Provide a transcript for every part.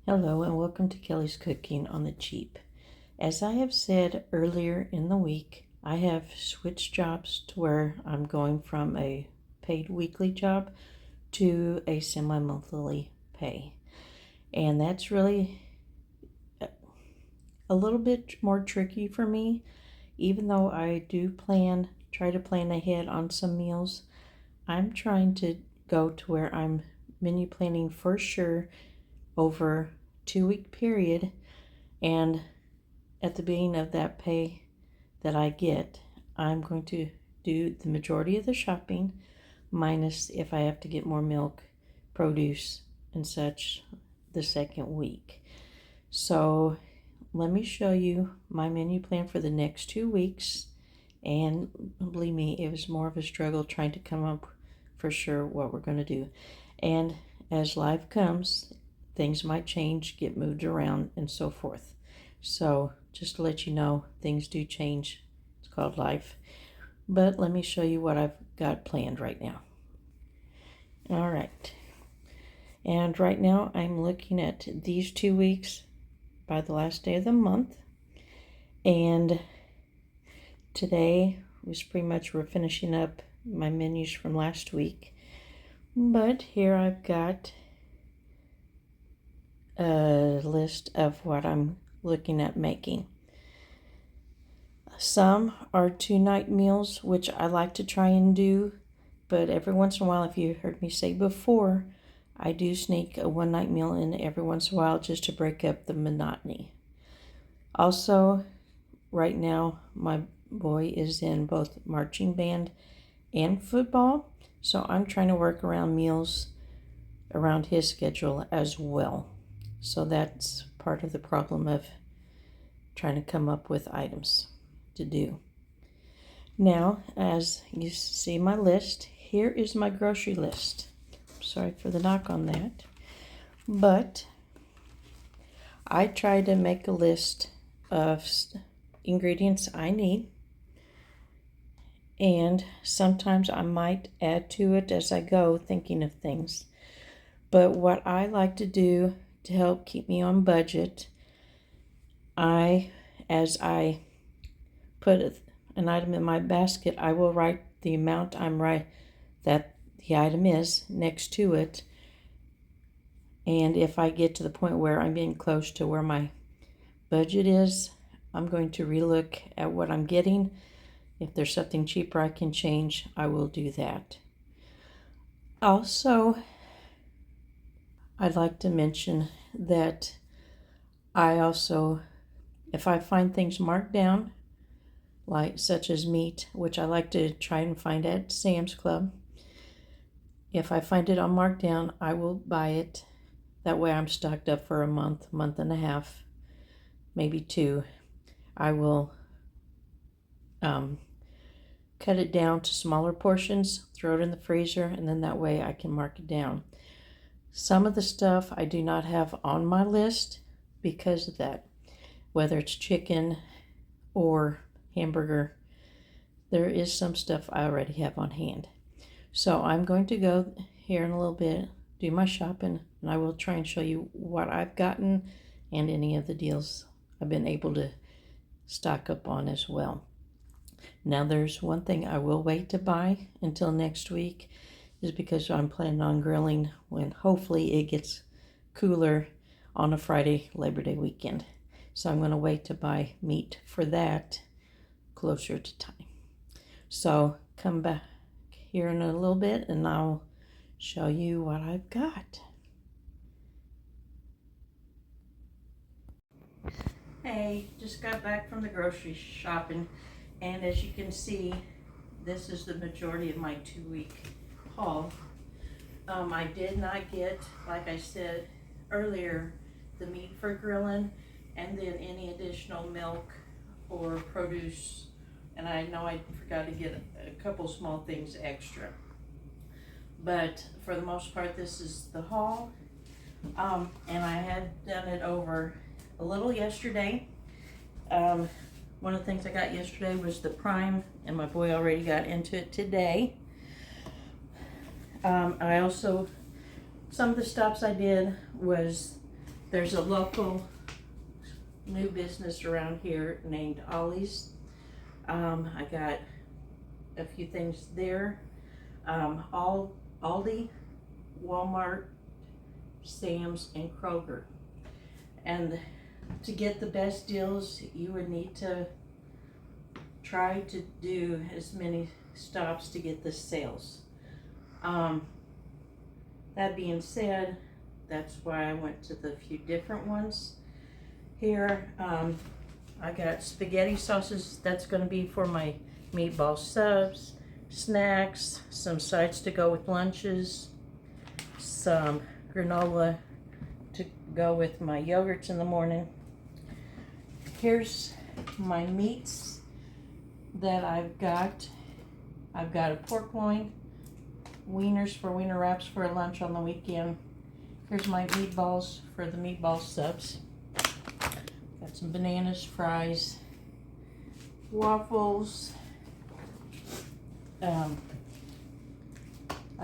Hello and welcome to Kelly's Cooking on the Cheap. As I have said earlier in the week, I have switched jobs to where I'm going from a paid weekly job to a semi-monthly pay. And that's really a little bit more tricky for me, even though I do try to plan ahead on some meals. I'm trying to go to where I'm menu planning for sure over 2 week period, and at the beginning of that pay that I get, I'm going to do the majority of the shopping, minus if I have to get more milk, produce, and such the second week. So let me show you my menu plan for the next 2 weeks. And believe me, it was more of a struggle trying to come up for sure what we're going to do. And as life comes, things might change, get moved around, and so forth. So just to let you know, things do change. It's called life. But let me show you what I've got planned right now. All right. And right now I'm looking at these 2 weeks by the last day of the month. And today was pretty much we're finishing up my menus from last week. But here I've got a list of what I'm looking at making. Some are 2-night meals, which I like to try and do, but every once in a while, if you heard me say before, I do sneak a 1-night meal in every once in a while just to break up the monotony. Also, right now, my boy is in both marching band and football, so I'm trying to work around meals around his schedule as well. So that's part of the problem of trying to come up with items to do. Now, as you see my list, here is my grocery list. Sorry for the knock on that. But I try to make a list of ingredients I need. And sometimes I might add to it as I go, thinking of things. But what I like to do to help keep me on budget, as I put an item in my basket, I will write the amount that the item is next to it. And if I get to the point where I'm getting close to where my budget is, I'm going to relook at what I'm getting. If there's something cheaper I can change, I will do that. Also, I'd like to mention that if I find things marked down, like such as meat, which I like to try and find at Sam's Club, if I find it on markdown, I will buy it. That way I'm stocked up for a month and a half, maybe 2. I will cut it down to smaller portions, throw it in the freezer, and then that way I can mark it down. Some of the stuff I do not have on my list because of that. Whether it's chicken or hamburger, there is some stuff I already have on hand. So I'm going to go here in a little bit, do my shopping, and I will try and show you what I've gotten and any of the deals I've been able to stock up on as well. Now there's one thing I will wait to buy until next week, is because I'm planning on grilling when hopefully it gets cooler on a Friday Labor Day weekend. So I'm going to wait to buy meat for that closer to time. So come back here in a little bit and I'll show you what I've got. Hey, just got back from the grocery shopping, and as you can see, this is the majority of my 2-week haul. I did not get, like I said earlier, the meat for grilling, and then any additional milk or produce. And I know I forgot to get a couple small things extra. But for the most part, this is the haul. And I had done it over a little yesterday. One of the things I got yesterday was the Prime, and my boy already got into it today. I also, some of the stops I did was There's a local new business around here named Ollie's. I got a few things there. Aldi, Walmart, Sam's, and Kroger. And to get the best deals, you would need to try to do as many stops to get the sales. That being said, that's why I went to the few different ones. Here, I got spaghetti sauces. That's going to be for my meatball subs, snacks, some sides to go with lunches, some granola to go with my yogurts in the morning. Here's my meats that I've got. I've got a pork loin, wieners for wiener wraps for lunch on the weekend. Here's my meatballs for the meatball subs. Got some bananas, fries, waffles. I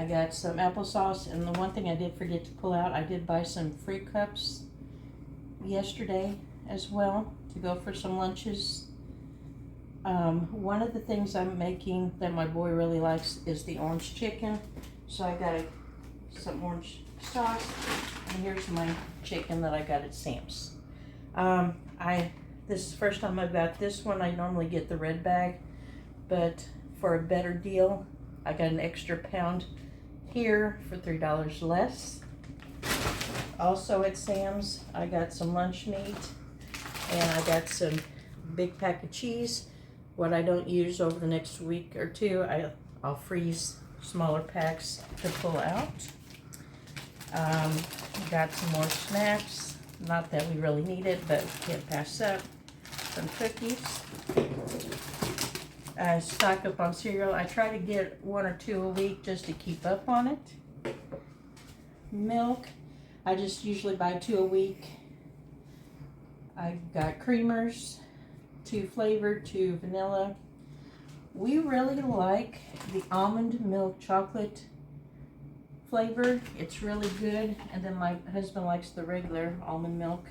got some applesauce, and the one thing I did forget to pull out, I did buy some fruit cups yesterday as well to go for some lunches. One of the things I'm making that my boy really likes is the orange chicken. So I got some orange sauce, and here's my chicken that I got at Sam's. This is the first time I've got this one. I normally get the red bag, but for a better deal, I got an extra pound here for $3 less. Also at Sam's, I got some lunch meat, and I got some big pack of cheese. What I don't use over the next week or two, I'll freeze smaller packs to pull out. Got some more snacks. Not that we really need it, but we can't pass up. Some cookies. I stock up on cereal. I try to get 1 or 2 a week just to keep up on it. Milk. I just usually buy 2 a week. I got creamers, 2 flavored, 2 vanilla. We really like the almond milk chocolate flavor. It's really good. And then my husband likes the regular almond milk.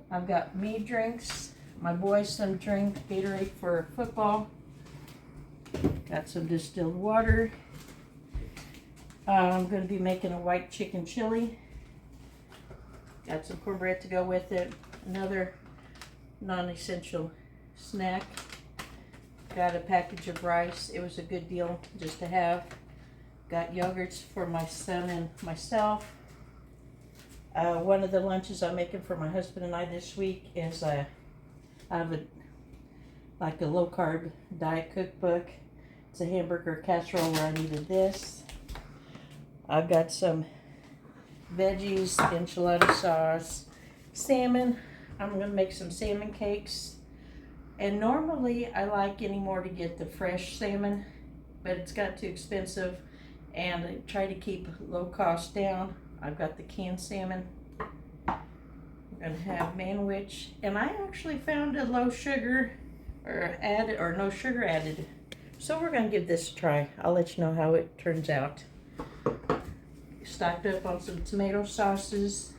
I've got me drinks. My boys some drink Gatorade for football. Got some distilled water. I'm going to be making a white chicken chili. Got some cornbread to go with it. Another non-essential snack. Got a package of rice. It was a good deal just to have. Got yogurts for my son and myself. One of the lunches I'm making for my husband and I this week is I have a low carb diet cookbook. It's a hamburger casserole where I needed this. I've got some veggies, enchilada sauce, salmon. I'm going to make some salmon cakes. And normally I like anymore to get the fresh salmon, but it's got too expensive, and I try to keep low cost down. I've got the canned salmon. I'm going to have manwich, and I actually found a low sugar or no sugar added. So we're going to give this a try. I'll let you know how it turns out. Stocked up on some tomato sauces.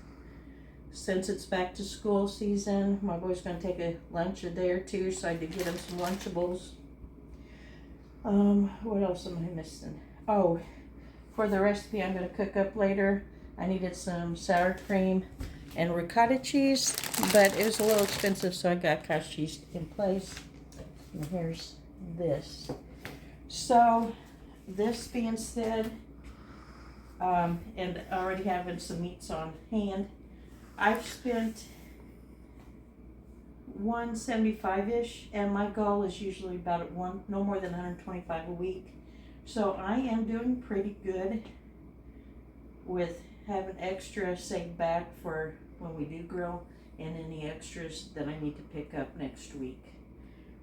Since it's back to school season, my boy's going to take a lunch a day or two, so I did get him some Lunchables. What else am I missing? Oh, for the recipe I'm going to cook up later, I needed some sour cream and ricotta cheese, but it was a little expensive, so I got cottage cheese in place. And here's this. So, this being said, and already having some meats on hand, I've spent $175-ish, and my goal is usually about no more than $125 a week. So I am doing pretty good with having extra saved back for when we do grill, and any extras that I need to pick up next week.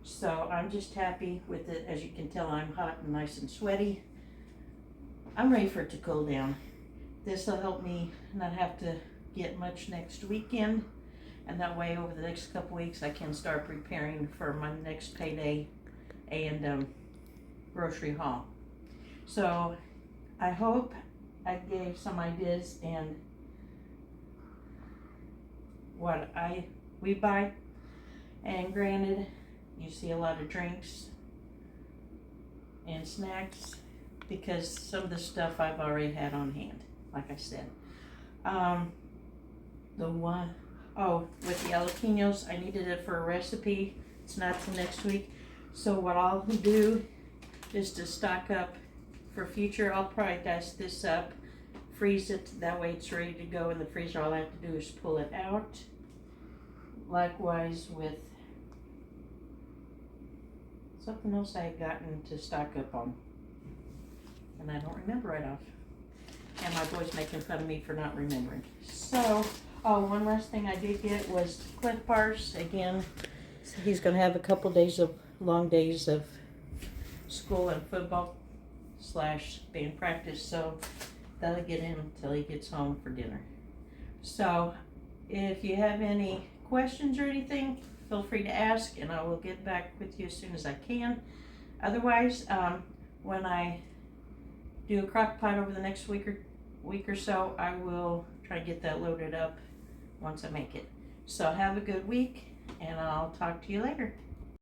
So I'm just happy with it. As you can tell, I'm hot and nice and sweaty. I'm ready for it to cool down. This will help me not have to get much next weekend, and that way over the next couple weeks I can start preparing for my next payday and grocery haul. So I hope I gave some ideas and what we buy. And granted, you see a lot of drinks and snacks because some of the stuff I've already had on hand, like I said. With the jalapenos, I needed it for a recipe. It's not till next week. So what I'll do is to stock up for future. I'll probably dice this up, freeze it, that way it's ready to go in the freezer. All I have to do is pull it out. Likewise with something else I had gotten to stock up on, and I don't remember right off. And my boy's making fun of me for not remembering. So, one last thing I did get was Cliff Bars. Again, he's going to have a couple days of long days of school and football / band practice, so that'll get him until he gets home for dinner. So, if you have any questions or anything, feel free to ask, and I will get back with you as soon as I can. Otherwise, when I do a crock pot over the next week or so, I will try to get that loaded up once I make it. So have a good week, and I'll talk to you later.